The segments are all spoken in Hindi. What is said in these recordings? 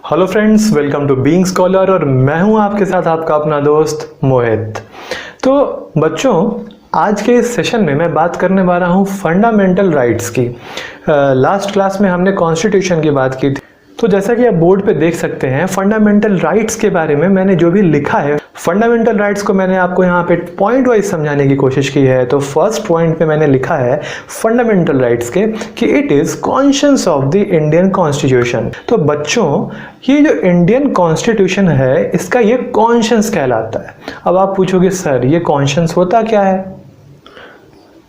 Hello friends, welcome to Being Scholar और मैं हूं आपके साथ आपका अपना दोस्त मोहित। तो बच्चों, आज के इस सेशन में मैं बात करने वाला हूं फंडामेंटल राइट्स की। लास्ट क्लास में हमने कॉन्स्टिट्यूशन की बात की थी। तो जैसा कि आप बोर्ड पे देख सकते हैं, फंडामेंटल राइट्स के बारे में मैंने जो भी लिखा है, फंडामेंटल राइट्स को मैंने आपको यहाँ पे पॉइंट वाइज समझाने की कोशिश की है। तो फर्स्ट पॉइंट पे मैंने लिखा है फंडामेंटल राइट्स के कि it is conscious of the Indian constitution. तो बच्चों, ये जो इंडियन कॉन्स्टिट्यूशन है, इसका ये कॉन्शियस कहलाता है। अब आप पूछोगे सर, ये कॉन्शियस होता क्या है?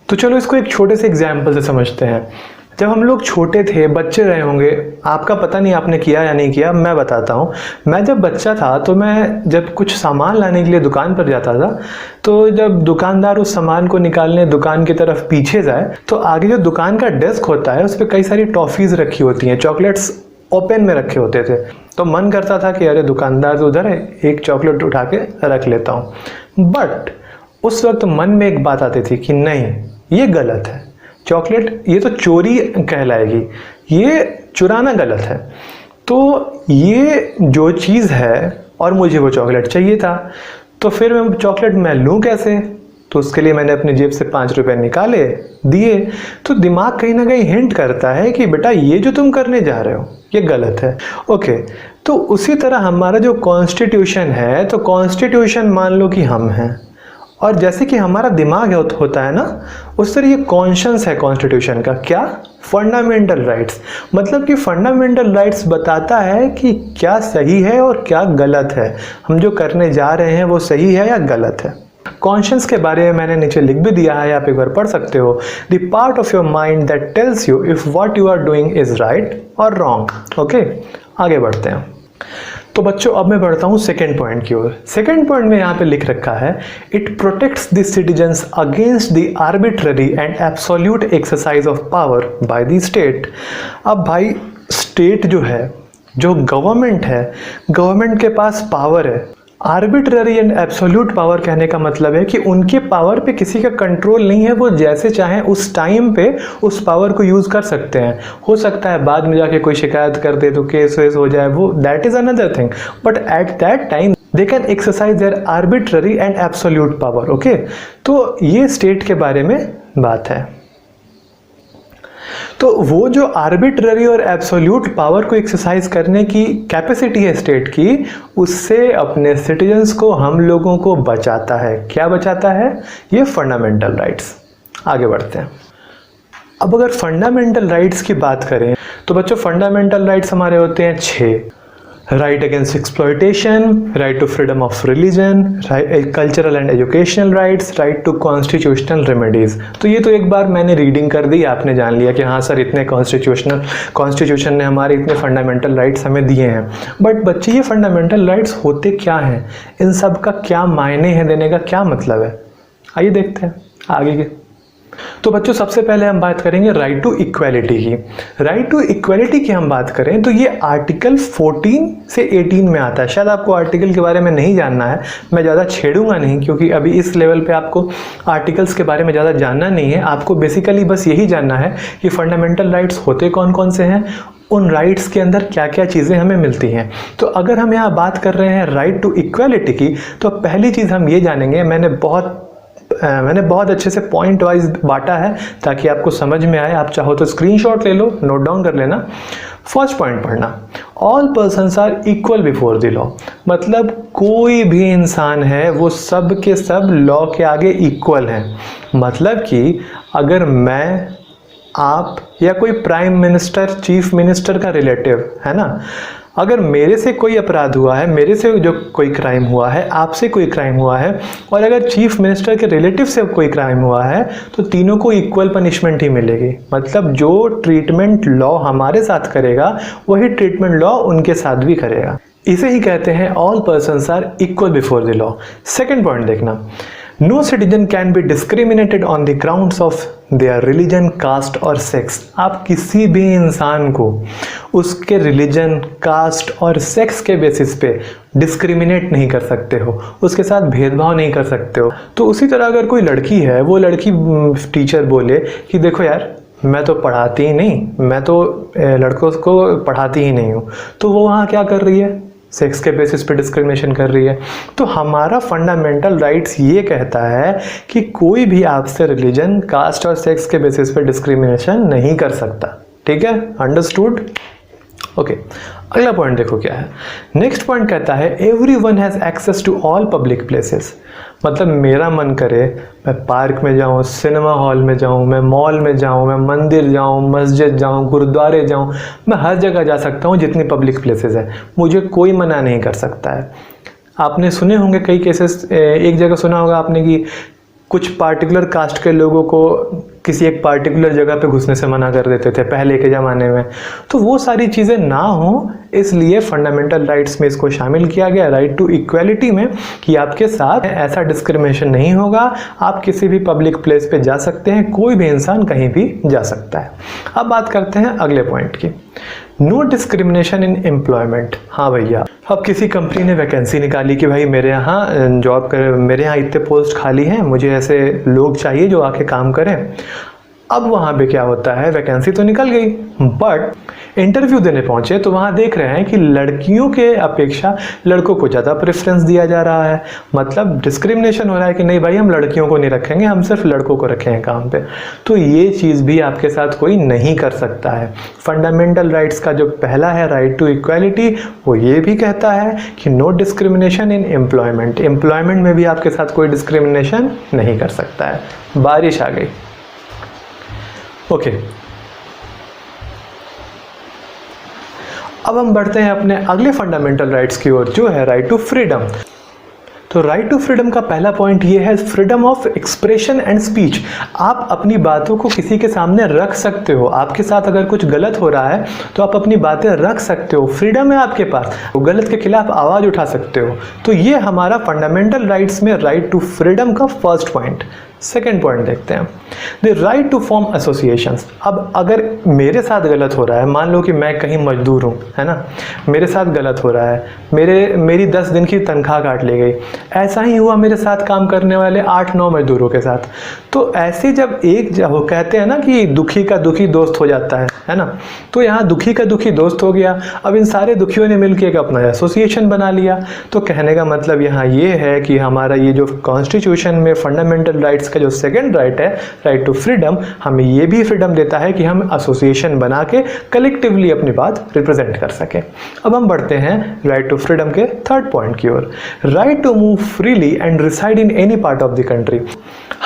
तो चलो इसको एक छोटे से एग्जाम्पल से समझते हैं। जब हम लोग छोटे थे, बच्चे रहे होंगे, आपका पता नहीं आपने किया या नहीं किया, मैं बताता हूँ। मैं जब बच्चा था तो मैं जब कुछ सामान लाने के लिए दुकान पर जाता था, तो जब दुकानदार उस सामान को निकालने दुकान की तरफ पीछे जाए, तो आगे जो दुकान का डेस्क होता है उस पर कई सारी टॉफ़ीज़ रखी होती हैं, चॉकलेट्स ओपन में रखे होते थे। तो मन करता था कि अरे दुकानदार तो उधर है, एक चॉकलेट उठा के रख लेता हूँ। बट उस वक्त मन में एक बात आती थी कि नहीं, ये गलत है, चॉकलेट ये तो चोरी कहलाएगी, ये चुराना गलत है। तो ये जो चीज़ है और मुझे वो चॉकलेट चाहिए था, तो फिर मैं चॉकलेट मैं लूँ कैसे? तो उसके लिए मैंने अपनी जेब से 5 रुपए निकाले, दिए। तो दिमाग कहीं ना कहीं हिंट करता है कि बेटा ये जो तुम करने जा रहे हो ये गलत है। ओके, तो उसी तरह हमारा जो कॉन्स्टिट्यूशन है, तो कॉन्स्टिट्यूशन मान लो कि हम हैं, और जैसे कि हमारा दिमाग होता है ना, उस तरह ये कॉन्शियस है कॉन्स्टिट्यूशन का। क्या? Fundamental rights. मतलब कि फंडामेंटल राइट्स बताता है कि क्या सही है और क्या गलत है, हम जो करने जा रहे हैं वो सही है या गलत है। कॉन्शियस के बारे में मैंने नीचे लिख भी दिया है, आप एक बार पढ़ सकते हो। The part of your mind that tells you if what you are doing is right और रॉन्ग। ओके, आगे बढ़ते हैं। तो बच्चों, अब मैं बढ़ता हूँ सेकेंड पॉइंट की ओर। सेकेंड पॉइंट में यहाँ पे लिख रखा है, it protects the citizens against the arbitrary and absolute exercise of power by the state. अब भाई, स्टेट जो है, जो गवर्नमेंट है, गवर्नमेंट के पास पावर है। आर्बिट्ररी एंड एब्सोल्यूट पावर कहने का मतलब है कि उनके पावर पे किसी का कंट्रोल नहीं है, वो जैसे चाहें उस टाइम पे उस पावर को यूज़ कर सकते हैं। हो सकता है बाद में जाके कोई शिकायत कर दे तो केस वेस हो जाए, वो that is another thing, but at that time they can exercise their arbitrary and absolute power. Okay, तो ये स्टेट के बारे में बात है। तो वो जो आर्बिट्ररी और एब्सोल्यूट पावर को एक्सरसाइज करने की कैपेसिटी है स्टेट की, उससे अपने सिटीजन्स को, हम लोगों को बचाता है। क्या बचाता है? ये फंडामेंटल राइट्स। आगे बढ़ते हैं। अब अगर फंडामेंटल राइट्स की बात करें तो बच्चों, फंडामेंटल राइट्स हमारे होते हैं 6। Right against exploitation, right to freedom of religion, cultural and educational rights, right to constitutional remedies. तो ये तो एक बार मैंने रीडिंग कर दी, आपने जान लिया कि हाँ सर, इतने कॉन्स्टिट्यूशन ने हमारे इतने फंडामेंटल राइट्स हमें दिए हैं। बट बच्चे, ये फंडामेंटल राइट्स होते क्या हैं? इन सब का क्या मायने हैं, देने का क्या मतलब है? आइए देखते हैं आगे के। तो बच्चों, सबसे पहले हम बात करेंगे राइट टू इक्वालिटी की। राइट टू इक्वालिटी की हम बात करें तो ये आर्टिकल 14 से 18 में आता है। शायद आपको आर्टिकल के बारे में नहीं जानना है, मैं ज़्यादा छेड़ूंगा नहीं, क्योंकि अभी इस लेवल पे आपको आर्टिकल्स के बारे में ज़्यादा जानना नहीं है। आपको बेसिकली बस यही जानना है कि फंडामेंटल राइट्स होते कौन कौन से हैं, उन राइट्स के अंदर क्या क्या चीज़ें हमें मिलती हैं। तो अगर हम यहाँ बात कर रहे हैं राइट टू इक्वालिटी की, तो पहली चीज़ हम ये जानेंगे, मैंने बहुत अच्छे से पॉइंट वाइज बांटा है ताकि आपको समझ में आए। आप चाहो तो स्क्रीनशॉट ले लो, नोट डाउन कर लेना। फर्स्ट पॉइंट पढ़ना, all persons are equal before the law. मतलब कोई भी इंसान है, वो सब के सब लॉ के आगे इक्वल हैं। मतलब कि अगर मैं, आप या कोई प्राइम मिनिस्टर, चीफ मिनिस्टर का रिलेटिव है ना, अगर मेरे से कोई अपराध हुआ है, मेरे से जो कोई क्राइम हुआ है, आपसे कोई क्राइम हुआ है, और अगर चीफ मिनिस्टर के रिलेटिव से कोई क्राइम हुआ है, तो तीनों को इक्वल पनिशमेंट ही मिलेगी। मतलब जो ट्रीटमेंट लॉ हमारे साथ करेगा, वही ट्रीटमेंट लॉ उनके साथ भी करेगा। इसे ही कहते हैं all persons are equal before the law. Second point देखना, no citizen can be discriminated on the grounds of their religion, caste और सेक्स। आप किसी भी इंसान को उसके रिलीजन, कास्ट और सेक्स के बेसिस पे डिस्क्रिमिनेट नहीं कर सकते हो, उसके साथ भेदभाव नहीं कर सकते हो। तो उसी तरह अगर कोई लड़की है, वो लड़की टीचर बोले कि देखो यार, मैं तो पढ़ाती ही नहीं, मैं तो लड़कों को पढ़ाती ही नहीं हूँ, तो वो वहाँ क्या कर रही है, सेक्स के बेसिस पे डिस्क्रिमिनेशन कर रही है। तो हमारा फंडामेंटल राइट्स ये कहता है कि कोई भी आपसे रिलीजन, कास्ट और सेक्स के बेसिस पे डिस्क्रिमिनेशन नहीं कर सकता। ठीक है, अंडरस्टूड? ओके, अगला पॉइंट देखो क्या है। नेक्स्ट पॉइंट कहता है everyone has access to all public places. मतलब मेरा मन करे मैं पार्क में जाऊं, सिनेमा हॉल में जाऊं, मैं मॉल में जाऊं, मैं मंदिर जाऊं, मस्जिद जाऊं, गुरुद्वारे जाऊं, मैं हर जगह जा सकता हूं जितनी पब्लिक प्लेसेस है, मुझे कोई मना नहीं कर सकता है। आपने सुने होंगे कई केसेस, एक जगह सुना होगा आपने कि कुछ पार्टिकुलर कास्ट के लोगों को किसी एक पार्टिकुलर जगह पे घुसने से मना कर देते थे पहले के ज़माने में। तो वो सारी चीज़ें ना हो, इसलिए फंडामेंटल राइट्स में इसको शामिल किया गया, राइट टू इक्वलिटी में, कि आपके साथ ऐसा डिस्क्रिमिनेशन नहीं होगा, आप किसी भी पब्लिक प्लेस पे जा सकते हैं, कोई भी इंसान कहीं भी जा सकता है। अब बात करते हैं अगले पॉइंट की, नो डिस्क्रिमिनेशन इन एम्प्लॉयमेंट। हाँ भैया, अब किसी कंपनी ने वैकेंसी निकाली कि भाई मेरे यहाँ मेरे यहाँ इतने पोस्ट खाली हैं, मुझे ऐसे लोग चाहिए जो आके काम करें। अब वहाँ पे क्या होता है, वैकेंसी तो निकल गई, बट इंटरव्यू देने पहुंचे तो वहाँ देख रहे हैं कि लड़कियों के अपेक्षा लड़कों को ज़्यादा प्रेफरेंस दिया जा रहा है। मतलब डिस्क्रिमिनेशन हो रहा है कि नहीं भाई हम लड़कियों को नहीं रखेंगे, हम सिर्फ लड़कों को रखेंगे काम पे। तो ये चीज़ भी आपके साथ कोई नहीं कर सकता है। फंडामेंटल राइट्स का जो पहला है राइट टू इक्वालिटी, वो ये भी कहता है कि no discrimination in employment. Employment में भी आपके साथ कोई डिस्क्रिमिनेशन नहीं कर सकता है। बारिश आ गई। ओके, अब हम बढ़ते हैं अपने अगले फंडामेंटल राइट्स की ओर, जो है राइट टू फ्रीडम। तो राइट टू फ्रीडम का पहला पॉइंट ये है freedom of expression and speech. आप अपनी बातों को किसी के सामने रख सकते हो। आपके साथ अगर कुछ गलत हो रहा है तो आप अपनी बातें रख सकते हो, फ्रीडम है आपके पास, वो गलत के खिलाफ आवाज़ उठा सकते हो। तो ये हमारा फंडामेंटल राइट्स में राइट टू फ्रीडम का फर्स्ट पॉइंट। सेकेंड पॉइंट देखते हैं, the right to form associations. अब अगर मेरे साथ गलत हो रहा है, मान लो कि मैं कहीं मजदूर हूँ, है ना, मेरे साथ गलत हो रहा है, मेरी 10 दिन की तनख्वाह काट ली गई, ऐसा ही हुआ मेरे साथ काम करने वाले 8-9 मजदूरों के साथ। तो ऐसे जब वो कहते हैं ना कि दुखी का दुखी दोस्त हो जाता है ना, तो यहाँ दुखी का दुखी दोस्त हो गया। अब इन सारे दुखियों ने मिलकर एक अपना एसोसिएशन बना लिया। तो कहने का मतलब यहाँ ये है कि हमारा ये जो कॉन्स्टिट्यूशन में फंडामेंटल राइट्स का जो सेकंड राइट है, राइट टू फ्रीडम, हमें ये भी फ्रीडम देता है कि हम एसोसिएशन बना के कलेक्टिवली अपनी बात रिप्रेजेंट कर सके। अब हम बढ़ते हैं राइट टू फ्रीडम के थर्ड पॉइंट की ओर, right to move freely and reside in any part of the country.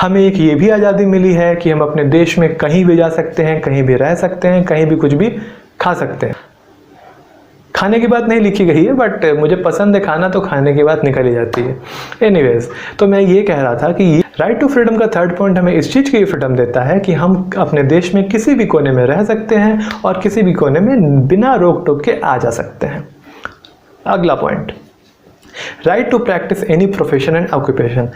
हमें एक ये भी आज़ादी मिली है कि हम अपने देश में कहीं भी जा सकते हैं, कहीं भी रह सकते हैं, कहीं भी कुछ भी खा सकते हैं। खाने की बात नहीं लिखी गई है, बट मुझे पसंद है खाना, तो खाने की बात निकल ही जाती है। एनीवेज, तो मैं ये कह रहा था कि राइट टू फ्रीडम का थर्ड पॉइंट हमें इस चीज़ की फ्रीडम देता है कि हम अपने देश में किसी भी कोने में रह सकते हैं और किसी भी कोने में बिना रोक टोक के आ जा सकते हैं। अगला point, right to practice any profession and occupation.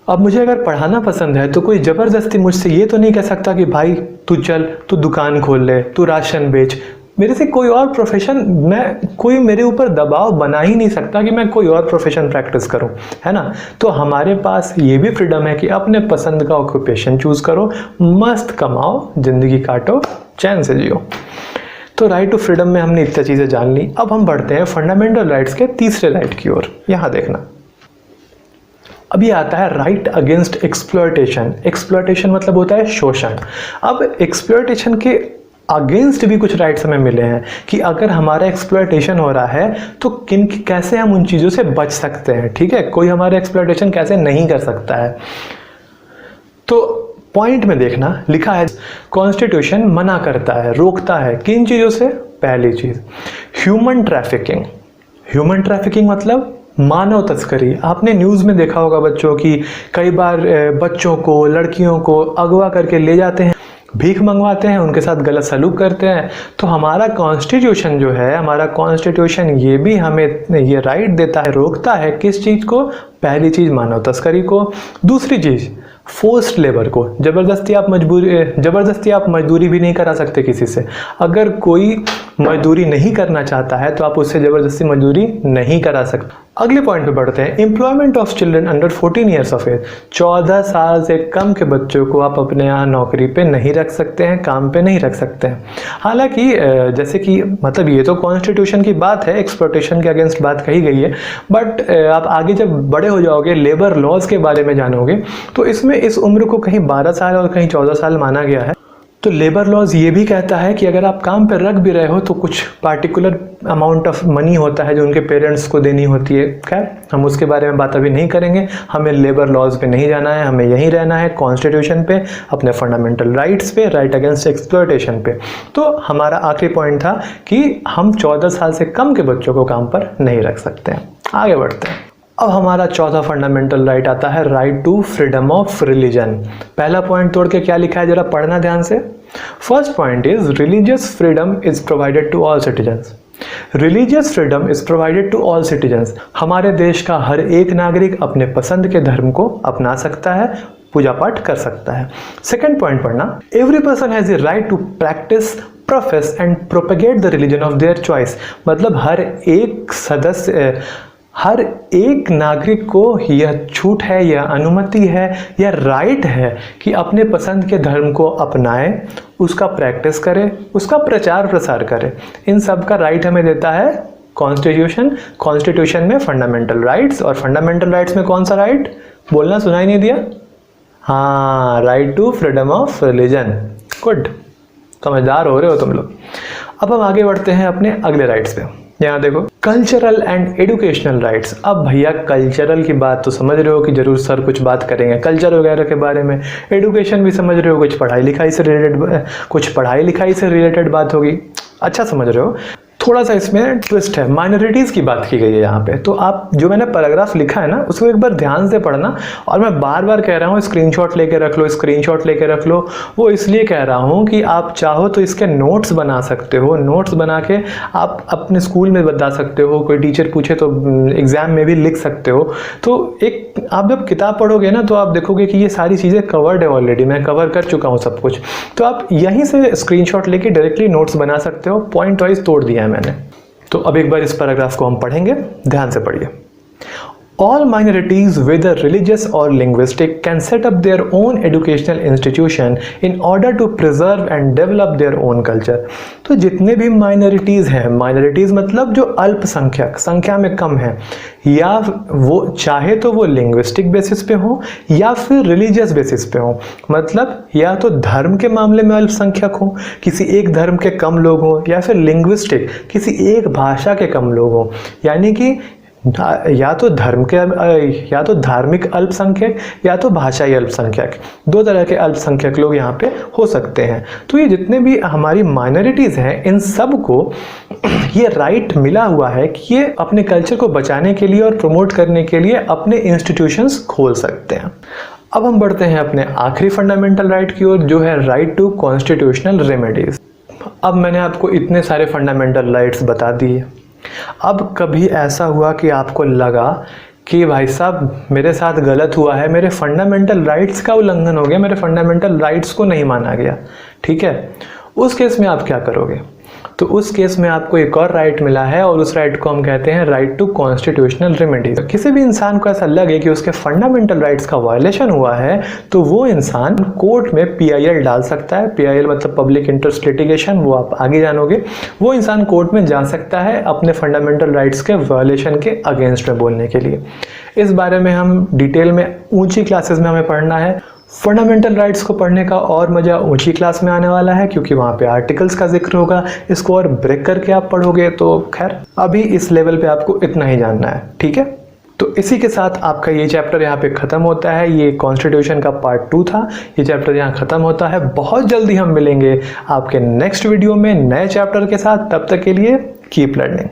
अब मुझे अगर पढ़ाना पसंद है तो कोई ज़बरदस्ती मुझसे ये तो नहीं कह सकता कि भाई तू चल, तू दुकान खोल ले, तू राशन बेच। मेरे से कोई और प्रोफेशन, कोई मेरे ऊपर दबाव बना ही नहीं सकता कि मैं कोई और प्रोफेशन प्रैक्टिस करूं, है ना। तो हमारे पास ये भी फ्रीडम है कि अपने पसंद का ऑक्यूपेशन चूज करो, मस्त कमाओ, जिंदगी काटो, चैन से जियो। तो राइट टू फ्रीडम में हमने इतनी चीज़ें जान ली। अब हम बढ़ते हैं फंडामेंटल राइट्स के तीसरे राइट की ओर। यहाँ देखना, अब ये आता है राइट अगेंस्ट एक्सप्लॉयटेशन। एक्सप्लॉयटेशन मतलब होता है शोषण। अब एक्सप्लॉयटेशन के अगेंस्ट भी कुछ राइट्स हमें मिले हैं कि अगर हमारा एक्सप्लॉयटेशन हो रहा है तो कैसे हम उन चीज़ों से बच सकते हैं। ठीक है, कोई हमारा एक्सप्लॉयटेशन कैसे नहीं कर सकता है। तो पॉइंट में देखना लिखा है कॉन्स्टिट्यूशन मना करता है, रोकता है किन चीज़ों से। पहली चीज़ ह्यूमन ट्रैफिकिंग। ह्यूमन ट्रैफिकिंग मतलब मानव तस्करी। आपने न्यूज़ में देखा होगा बच्चों की, कई बार बच्चों को, लड़कियों को अगवा करके ले जाते हैं, भीख मंगवाते हैं, उनके साथ गलत सलूक करते हैं। तो हमारा कॉन्स्टिट्यूशन जो है, हमारा कॉन्स्टिट्यूशन ये भी हमें ये राइट देता है, रोकता है किस चीज़ को। पहली चीज़ मानव तस्करी को, दूसरी चीज़ फोर्स्ड लेबर को। ज़बरदस्ती आप मजदूरी भी नहीं करा सकते किसी से। अगर कोई मजदूरी नहीं करना चाहता है तो आप उससे ज़बरदस्ती मजदूरी नहीं करा सकते। अगले पॉइंट पे बढ़ते हैं, employment of children under 14 years of age. 14 साल से कम के बच्चों को आप अपने यहाँ नौकरी पे नहीं रख सकते हैं, काम पे नहीं रख सकते हैं। हालांकि जैसे कि मतलब ये तो कॉन्स्टिट्यूशन की बात है, एक्सप्लॉयटेशन के अगेंस्ट बात कही गई है, बट आप आगे जब बड़े हो जाओगे, लेबर लॉज के बारे में जानोगे, तो इसमें इस उम्र को कहीं 12 साल और कहीं 14 साल माना गया है। तो लेबर लॉज ये भी कहता है कि अगर आप काम पर रख भी रहे हो तो कुछ पार्टिकुलर अमाउंट ऑफ मनी होता है जो उनके पेरेंट्स को देनी होती है। खैर, हम उसके बारे में बात अभी नहीं करेंगे, हमें लेबर लॉज पे नहीं जाना है, हमें यहीं रहना है कॉन्स्टिट्यूशन पे, अपने फंडामेंटल राइट्स पे, राइट अगेंस्ट एक्सप्लॉयटेशन पे। तो हमारा आखिरी पॉइंट था कि हम 14 साल से कम के बच्चों को काम पर नहीं रख सकते हैं। आगे बढ़ते हैं। अब हमारा चौथा फंडामेंटल राइट आता है, right to freedom of religion. पहला पॉइंट तोड़ के क्या लिखा है जरा पढ़ना ध्यान से। First point is religious freedom is provided to all citizens. Religious freedom is provided to all citizens. हमारे देश का हर एक नागरिक अपने पसंद के धर्म को अपना सकता है, पूजा पाठ कर सकता है। सेकेंड पॉइंट पढ़ना, every person has a right to practice, profess and propagate the religion of their choice. मतलब हर एक नागरिक को यह छूट है, यह अनुमति है, यह राइट है कि अपने पसंद के धर्म को अपनाए, उसका प्रैक्टिस करे, उसका प्रचार प्रसार करे। इन सब का राइट हमें देता है कॉन्स्टिट्यूशन। कॉन्स्टिट्यूशन में फंडामेंटल राइट्स, और फंडामेंटल राइट्स में कौन सा राइट बोलना, सुनाई नहीं दिया? हाँ, right to freedom of religion. Good, समझदार हो रहे हो तुम लोग। अब हम आगे बढ़ते हैं अपने अगले राइट्स पे। यहाँ देखो, कल्चरल एंड एजुकेशनल राइट्स। अब भैया कल्चरल की बात तो समझ रहे हो कि जरूर सर कुछ बात करेंगे कल्चर वगैरह के बारे में। एजुकेशन भी समझ रहे हो, कुछ पढ़ाई लिखाई से रिलेटेड बात होगी। अच्छा समझ रहे हो। थोड़ा सा इसमें ट्विस्ट है, माइनॉरिटीज़ की बात की गई है यहाँ पे। तो आप जो मैंने पैराग्राफ लिखा है ना, उसको एक बार ध्यान से पढ़ना। और मैं बार बार कह रहा हूँ स्क्रीनशॉट लेके रख लो, स्क्रीनशॉट लेके रख लो। वो इसलिए कह रहा हूँ कि आप चाहो तो इसके नोट्स बना सकते हो। नोट्स बना के आप अपने स्कूल में बता सकते हो, कोई टीचर पूछे तो एग्ज़ाम में भी लिख सकते हो। तो एक आप जब किताब पढ़ोगे ना, तो आप देखोगे कि ये सारी चीज़ें कवर्ड है ऑलरेडी, मैं कवर कर चुका हूँ सब कुछ। तो आप यहीं से स्क्रीनशॉट लेके डायरेक्टली नोट्स बना सकते हो। पॉइंट वाइज तोड़ दिया है मैंने। तो अब एक बार इस पैराग्राफ को हम पढ़ेंगे, ध्यान से पढ़िए। All minorities, whether religious or linguistic, can set up their own educational institution in order to preserve and develop their own culture. तो जितने भी माइनॉरिटीज़ हैं, माइनॉरिटीज़ मतलब जो अल्पसंख्यक, संख्या में कम है, या वो चाहे तो वो लिंग्विस्टिक बेसिस पे हो या फिर रिलीजियस बेसिस पे हो। मतलब या तो धर्म के मामले में अल्पसंख्यक हो, किसी एक धर्म के कम लोग हों, या फिर लिंग्विस्टिक, किसी एक भाषा के कम लोग हों। यानी कि या तो धार्मिक अल्पसंख्यक या तो भाषाई अल्पसंख्यक, दो तरह के अल्पसंख्यक लोग यहाँ पे हो सकते हैं। तो ये जितने भी हमारी माइनॉरिटीज़ हैं, इन सब को ये राइट मिला हुआ है कि ये अपने कल्चर को बचाने के लिए और प्रमोट करने के लिए अपने इंस्टीट्यूशंस खोल सकते हैं। अब हम बढ़ते हैं अपने आखिरी फंडामेंटल राइट की ओर, जो है राइट टू कॉन्स्टिट्यूशनल रेमेडीज। अब मैंने आपको इतने सारे फंडामेंटल राइट्स बता दिए। अब कभी ऐसा हुआ कि आपको लगा कि भाई साहब मेरे साथ गलत हुआ है, मेरे फंडामेंटल राइट्स का उल्लंघन हो गया, मेरे फंडामेंटल राइट्स को नहीं माना गया, ठीक है, उस केस में आप क्या करोगे? तो उस केस में आपको एक और राइट मिला है, और उस राइट को हम कहते हैं राइट टू कॉन्स्टिट्यूशनल रेमेडीज। किसी भी इंसान को ऐसा लगे कि उसके फंडामेंटल राइट्स का वायलेशन हुआ है, तो वो इंसान कोर्ट में PIL डाल सकता है। PIL मतलब पब्लिक इंटरेस्ट लिटिगेशन, वो आप आगे जानोगे। वो इंसान कोर्ट में जा सकता है अपने फंडामेंटल राइट्स के वायलेशन के अगेंस्ट में बोलने के लिए। इस बारे में हम डिटेल में ऊंची क्लासेस में हमें पढ़ना है। फंडामेंटल राइट्स को पढ़ने का और मज़ा ऊंची क्लास में आने वाला है, क्योंकि वहाँ पे आर्टिकल्स का जिक्र होगा। इसको और ब्रेक करके आप पढ़ोगे। तो खैर अभी इस लेवल पे आपको इतना ही जानना है, ठीक है। तो इसी के साथ आपका ये चैप्टर यहाँ पे ख़त्म होता है। ये कॉन्स्टिट्यूशन का पार्ट 2 था। ये चैप्टर यहाँ ख़त्म होता है। बहुत जल्दी हम मिलेंगे आपके नेक्स्ट वीडियो में नए चैप्टर के साथ। तब तक के लिए कीप लर्निंग।